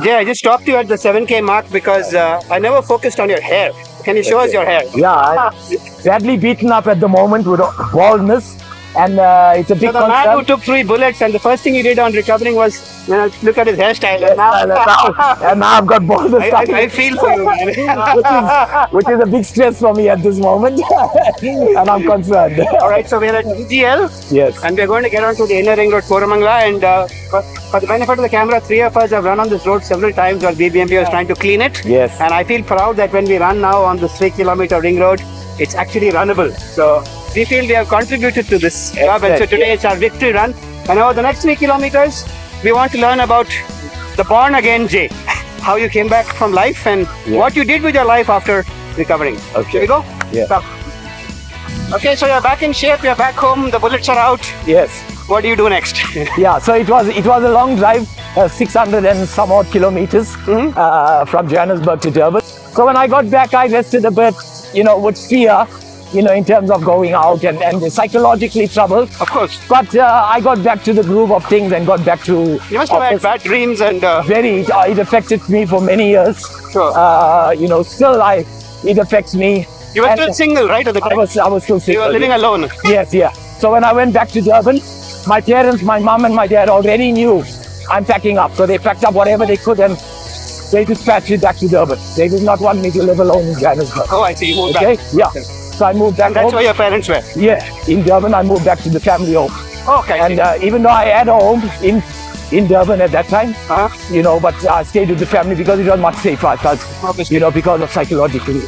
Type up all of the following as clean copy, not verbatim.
Jay, I just stopped you at the 7K mark because I never focused on your hair. Can you show us your hair? Yeah, badly beaten up at the moment with baldness, and it's a big So the man who took 3 bullets and the first thing he did on recovering was look at his hairstyle. And now I've got baldness. I feel for you, man. which is a big stress for me at this moment, and I'm concerned. All right, so we're at GGL. Yes. And we're going to get onto the inner ring road, Koramangala, and for the benefit of the camera, 3 of us have run on this road several times while BBMP was trying to clean it. Yes. And I feel proud that when we run now on this 3-kilometer ring road, it's actually runnable. So we feel we have contributed to this job, and so today it's our victory run. And over the next 3 kilometers, we want to learn about the born again Jay, how you came back from life and what you did with your life after recovering. Okay. Shall we go? Yeah. So, okay, so you're back in shape, you're back home, the bullets are out. Yes. What do you do next? Yeah, so it was a long drive, 600 and some odd kilometers from Johannesburg to Durban. So when I got back, I rested a bit, with fear, in terms of going out and psychologically troubled. Of course. But I got back to the groove of things and got back to... You must have had bad dreams and... Very, it affected me for many years. Sure. Still it affects me. You were still single, right, at the time? I was still single. You were living alone? Yes, yeah. So when I went back to Durban, my parents, my mom and my dad already knew I'm packing up. So they packed up whatever they could and they dispatched it back to Durban. They did not want me to live alone in Johannesburg. Oh, I see. You moved back. Yeah. Okay. So I moved back and that's home. where your parents were? Yeah. In Durban, I moved back to the family home. Okay. And even though I had a home in Durban at that time, but I stayed with the family because it was much safer, I felt, obviously. Because of psychologically.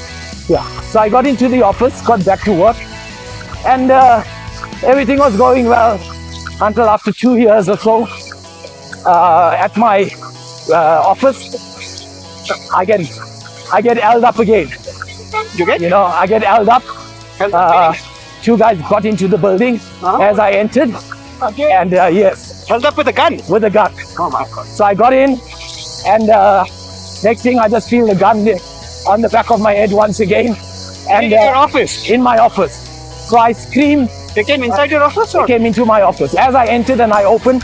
Yeah. So I got into the office, got back to work, and everything was going well until after 2 years or so at my office, I get held up again. You get? I get held up. 2 guys got into the building as I entered. Okay. And yes. Held up with a gun? With a gun. Oh my God. So I got in, and next thing I just feel the gun on the back of my head once again. And in your office? In my office. So I screamed. They came inside your office? They came into my office. As I entered and I opened,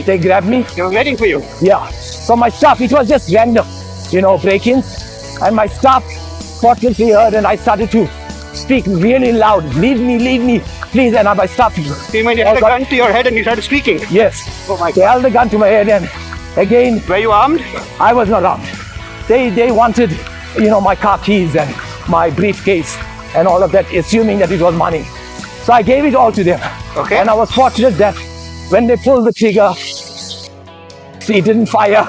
they grabbed me. They were waiting for you? Yeah. So my staff, it was just random, break-ins. And my staff fortunately heard, and I started to speak really loud. Leave me, please. And my staff... So you had a gun to your head and you started speaking? Yes. Oh my God. They held the gun to my head, and again... Were you armed? I was not armed. They wanted, my car keys and my briefcase and all of that, assuming that it was money. So I gave it all to them. Okay. And I was fortunate that when they pulled the trigger, it didn't fire.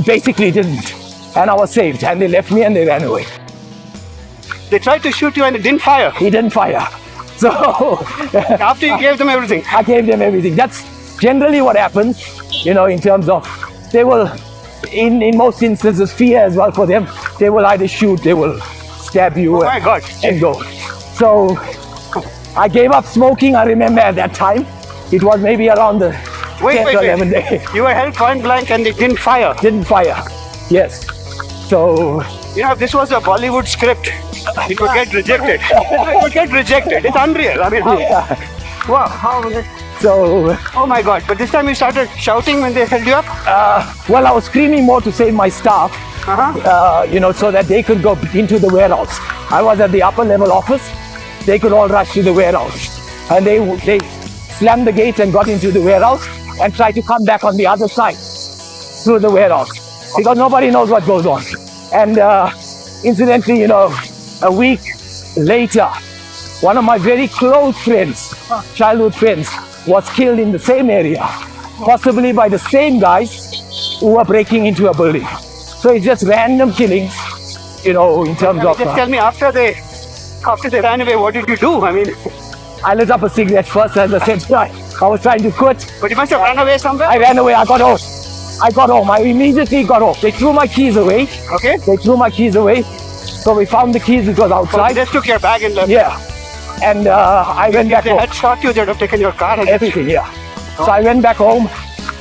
Basically, it didn't. And I was saved. And they left me and they ran away. They tried to shoot you and it didn't fire? He didn't fire. So... After you gave them everything? I gave them everything. That's generally what happens, in terms of... They will, in most instances, fear as well for them. They will either shoot, they will stab you. Oh my God. And go. So... I gave up smoking, I remember at that time. It was maybe around the 10th or 11th day. You were held point blank and it didn't fire? Didn't fire, yes. So... if this was a Bollywood script, it would get rejected. It would get rejected. It's unreal. I mean, how? Yeah. Wow. How? So... Oh my God. But this time you started shouting when they held you up? Well, I was screaming more to save my staff, so that they could go into the warehouse. I was at the upper level office. They could all rush to the warehouse. And they slammed the gates and got into the warehouse and tried to come back on the other side through the warehouse. Because nobody knows what goes on. And incidentally, a week later, one of my very close friends, childhood friends, was killed in the same area, possibly by the same guys who were breaking into a building. So it's just random killings, in terms of... Just tell me, after they ran away, what did you do? I mean... I lit up a cigarette first, as I said. I was trying to quit. But you must have run away somewhere? I ran away. I got home. I immediately got home. They threw my keys away. Okay. They threw my keys away. So we found the keys. It was outside. So they just took your bag and left? Yeah. And I went back home. If they had shot you, they would have taken your car and everything, yeah. Oh. So I went back home,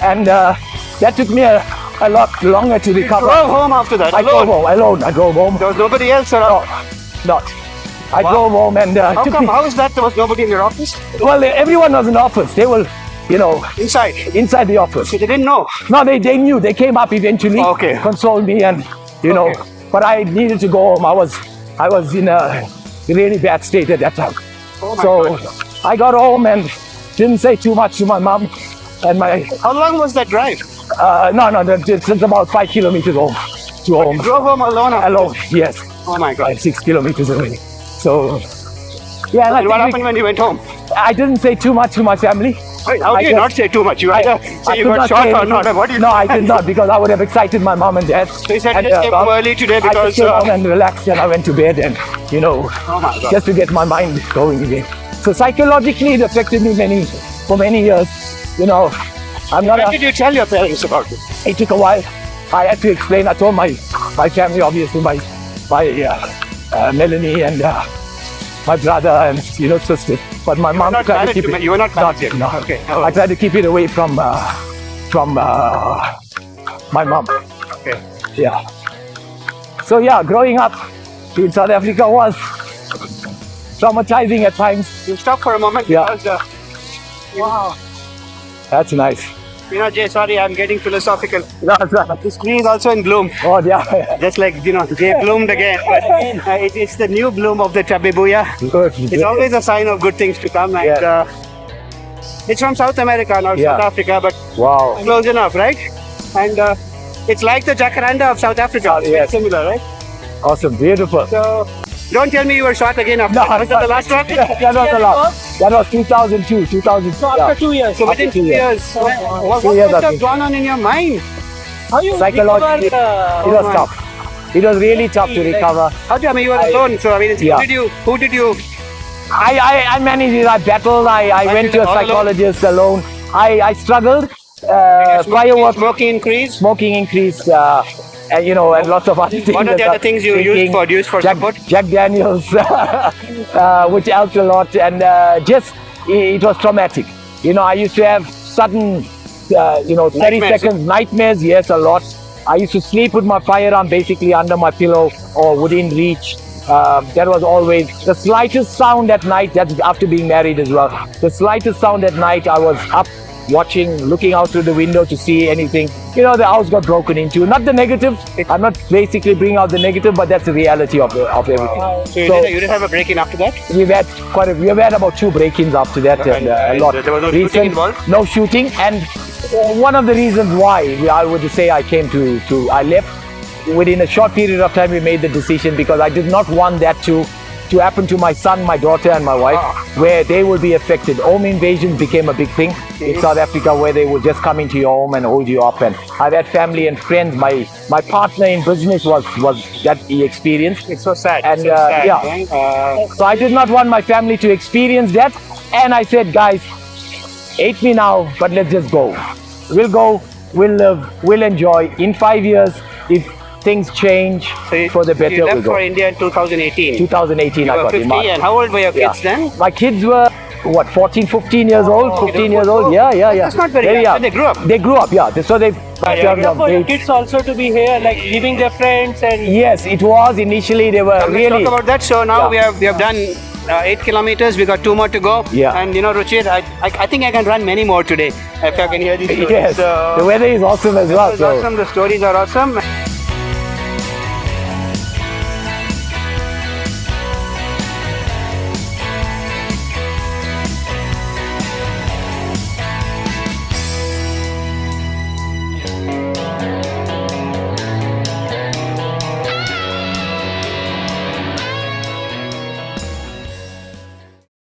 and that took me a lot longer to recover. You drove home after that? I drove home, alone. I drove home. There was nobody else around? No, not. I drove home and How come? How is that there was nobody in your office? Well, everyone was in the office. They will you know, inside the office. So they didn't know? No, they knew. They came up eventually, Okay. consoled me, and you know, Okay. but I needed to go home. I was in a really bad state at that time. Oh my So God. I got home and didn't say too much to my mom and my. How long was that drive? No, it's about 5 kilometers home to home. Drove home alone? Alone, yes. Oh my God. 6 kilometers away. So, yeah. And what happened when you went home? I didn't say too much to my family. How do you not say too much? You either say you could got not shot say or anything. not. What do you No, I did not, because I would have excited my mom and dad. So you said And, you just came home early today I just because... came home and relaxed, and I went to bed, and you know, Oh my God. just to get my mind going again. So psychologically, it affected me for many years. You know, I'm not. When did you tell your parents about this? It took a while. I had to explain. I told my family, obviously, my Melanie and my brother and sister. But my mom tried to keep it. You were not married yet? No. Okay. I tried to keep it away from my mom. Okay. Yeah. So yeah, growing up in South Africa was traumatizing at times. You stop for a moment Yeah. because... wow. That's nice. Jay, sorry, I'm getting philosophical. No, it's not. The screen is also in bloom. Oh yeah. Just like, Jay bloomed again. But, it's the new bloom of the Chabibuya. Good. It's always a sign of good things to come. And it's from South America, not Yeah. South Africa, but Wow. close enough, right? And it's like the jacaranda of South Africa. It's very Yes. similar, right? Awesome. Beautiful. So, don't tell me you were shot again after. No, Was that the last one? That was the last. That was 2002. 2000. So after 2 years, So within 2 years, what 2 years, must I have think. gone on in your mind? how you Psychologically, recover, it was my. tough. It was really tough to recover. How do you, you were alone, so Yeah. who did you? I managed it. I battled. I went to a all alone? psychologist alone. I struggled. Fireworks, Smoking increased. smoking increased. And and lots of other things. What are the other things you used for support? Jack Daniels, which helped a lot, and just it was traumatic. I used to have sudden, 30 Nightmares. seconds nightmares. Yes, a lot. I used to sleep with my firearm basically under my pillow or within reach. That was always the slightest sound at night. That's after being married as well. The slightest sound at night, I was up watching, looking out through the window to see anything. The house got broken into. Not the negative. I'm not basically bringing out the negative, but that's the reality of everything. So you didn't have a break-in after that? We've had about 2 break-ins after that, and a lot. There was no shooting involved? No shooting, and one of the reasons why I would say I came I left within a short period of time. We made the decision because I did not want that to happen to my son, my daughter, and my wife, where they will be affected. Home invasions became a big thing in South Africa, where they would just come into your home and hold you up. And I've had family and friends. My partner in business was that he experienced. It's so sad. And so sad, yeah, right? so I did not want my family to experience that, and I said, guys, hate me now, but let's just go. We'll go. We'll live. We'll enjoy. In 5 years, if things change for the better, you left we'll go. for India in 2018. 2018, You I were got 50, in March. and how old were your kids then? My kids were, 14, 15 years old, 15 years old. Yeah. That's not very young. They grew up. They grew up, yeah. So they turned for of your age. kids also to be here, like leaving their friends and Yes, it was. Initially, they were Let's really... talk about that. So now we have done 8 kilometers. We got 2 more to go. Yeah. And Ruchir, I think I can run many more today if I can hear these stories. Yes, So, the weather is awesome as well. it was awesome. The stories are awesome.